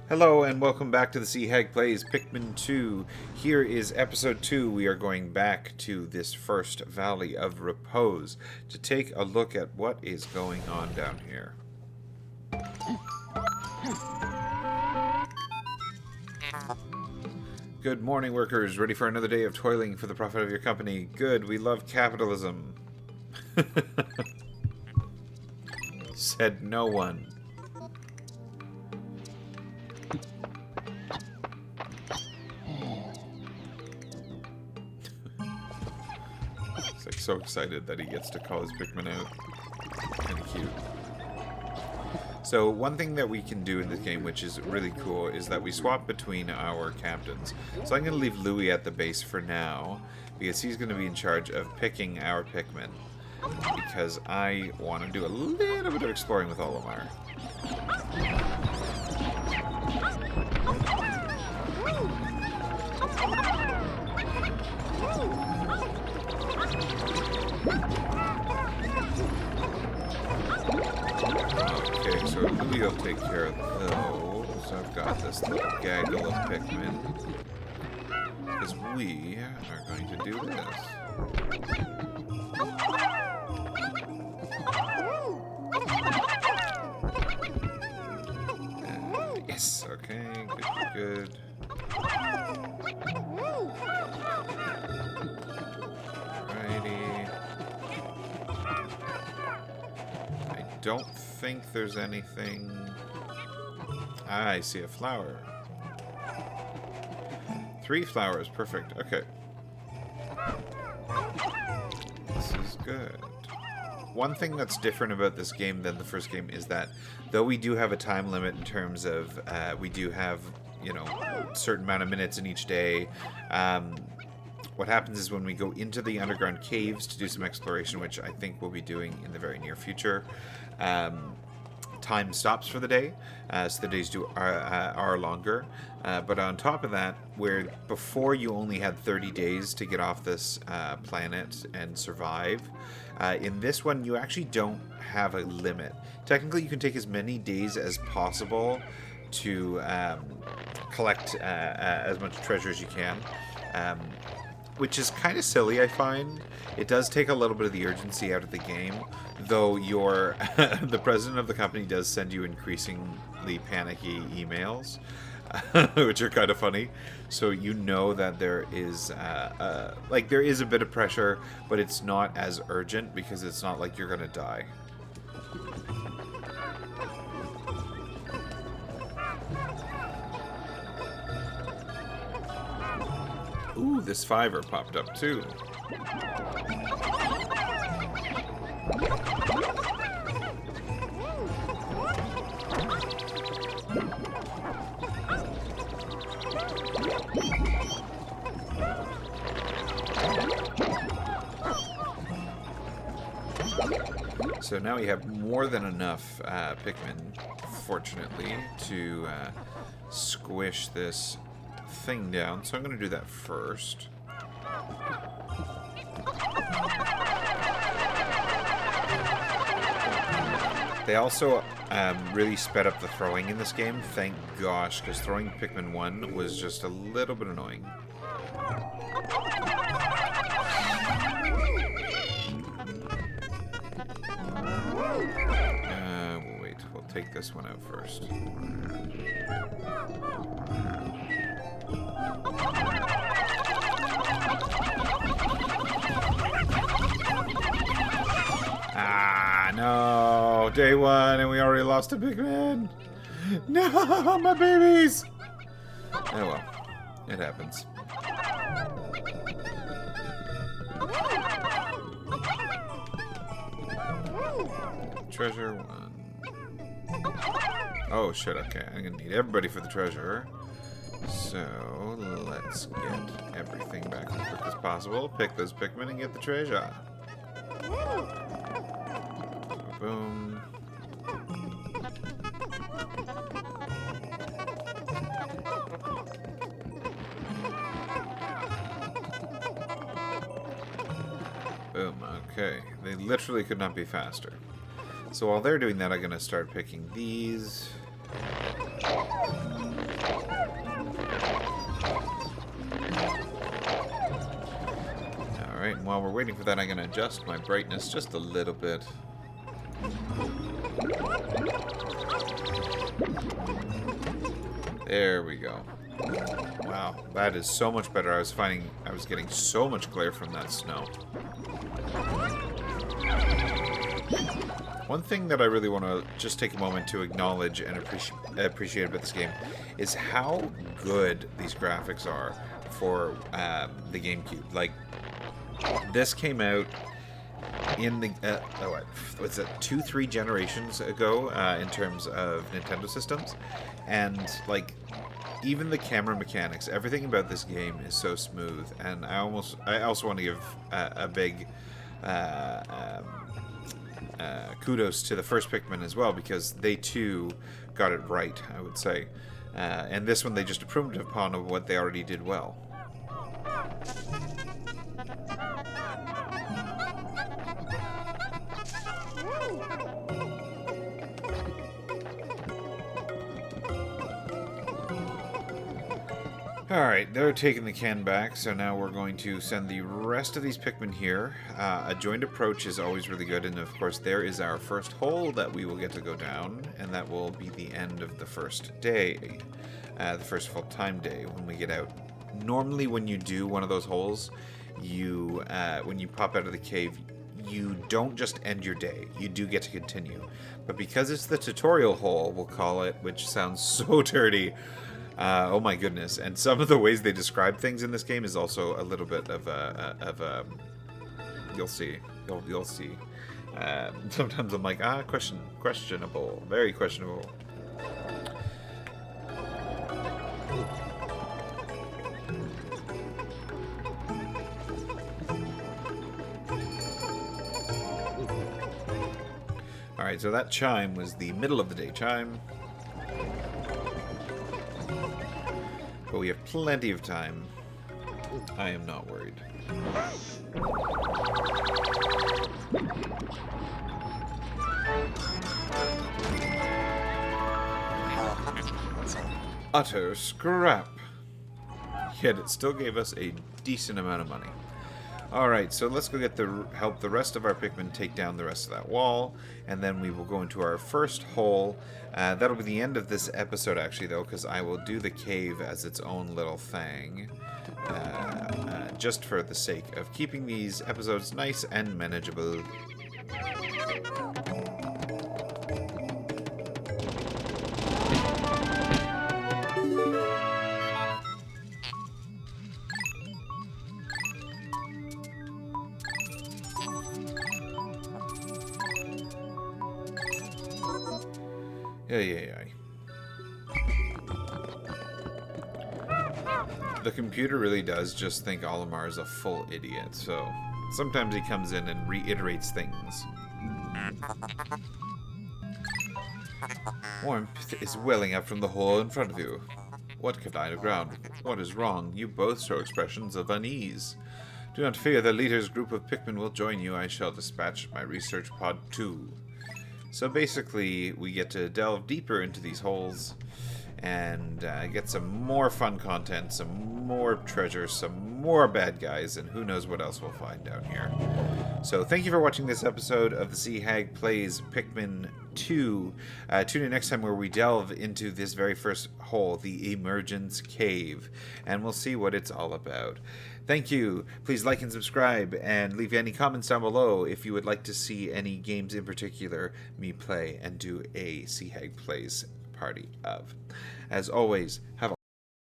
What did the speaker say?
Hello and welcome back to the Sea Hag Plays Pikmin 2. Here is episode 2. We are going back to this first Valley of Repose to take a look at what is going on down here. Good morning, workers. Ready for another day of toiling for the profit of your company. Good, we love capitalism. Said no one. He's like so excited that he gets to call his Pikmin out. Kind of cute. So one thing that we can do in this game, which is really cool, is that we swap between our captains. So I'm going to leave Louie at the base for now, because he's going to be in charge of picking our Pikmin. Because I want to do a little bit of exploring with Olimar. Okay, so Louie will take care of those. I've got this little gaggle of Pikmin. Because we are going to do this. Yes, okay, good. Alrighty. I don't think there's anything... Ah, I see a flower. 3 flowers, perfect. Okay. This is good. One thing that's different about this game than the first game is that though we do have a time limit in terms of we do have, you know, a certain amount of minutes in each day, what happens is when we go into the underground caves to do some exploration, which I think we'll be doing in the very near future, time stops for the day, so the days are longer. But on top of that, where before you only had 30 days to get off this planet and survive, in this one you actually don't have a limit. Technically, you can take as many days as possible to collect as much treasure as you can. Which is kind of silly, I find. It does take a little bit of the urgency out of the game, though your the president of the company does send you increasingly panicky emails, which are kind of funny. So you know that there is there is a bit of pressure, but it's not as urgent because it's not like you're gonna die. Ooh, this 5er popped up too. So now we have more than enough Pikmin, fortunately, to squish this thing down, so I'm going to do that first. They also really sped up the throwing in this game, thank gosh, because throwing Pikmin 1 was just a little bit annoying. Wait, we'll take this one out first. Ah, no. Day 1 and we already lost a Pikmin. No, my babies. Oh well, it happens. Treasure 1. Oh shit, okay. I'm gonna need everybody for the treasure. So, let's get everything back as quick as possible. Pick those Pikmin and get the treasure. Boom. Boom, okay. They literally could not be faster. So while they're doing that, I'm going to start picking these. we're waiting for that, I'm going to adjust my brightness just a little bit. There we go. Wow, that is so much better. I was finding I was getting so much glare from that snow. One thing that I really want to just take a moment to acknowledge and appreciate about this game is how good these graphics are for the GameCube. Like, this came out in the what was it, 2-3 generations ago in terms of Nintendo systems, and like even the camera mechanics, everything about this game is so smooth. And I also want to give a big kudos to the first Pikmin as well, because they too got it right, I would say. And this one they just improved upon of what they already did well. Alright, they're taking the can back, so now we're going to send the rest of these Pikmin here. A joined approach is always really good, and of course there is our first hole that we will get to go down, and that will be the end of the first day, the first full-time day when we get out. Normally when you do one of those holes, you when you pop out of the cave, you don't just end your day, you do get to continue. But because it's the tutorial hole, we'll call it, which sounds so dirty, oh my goodness! And some of the ways they describe things in this game is also a little bit of a you'll see, you'll see. Sometimes I'm like, questionable, very questionable. All right, so that chime was the middle of the day chime. But we have plenty of time. I am not worried. Utter scrap. Yet it still gave us a decent amount of money. Alright, so let's go get help the rest of our Pikmin take down the rest of that wall, and then we will go into our first hole. That'll be the end of this episode, actually, though, because I will do the cave as its own little thing, just for the sake of keeping these episodes nice and manageable. The computer really does just think Olimar is a full idiot, so sometimes he comes in and reiterates things. Warmth is welling up from the hole in front of you. What could lie aground? What is wrong? You both show expressions of unease. Do not fear, the leader's group of Pikmin will join you. I shall dispatch my research pod too. So basically, we get to delve deeper into these holes and get some more fun content, some more treasures, some more bad guys, and who knows what else we'll find down here. So thank you for watching this episode of the Sea Hag Plays Pikmin 2. Tune in next time where we delve into this very first hole, the Emergence Cave, and we'll see what it's all about. Thank you. Please like and subscribe, and leave any comments down below if you would like to see any games in particular me play and do a Sea Hag Plays party of. As always, have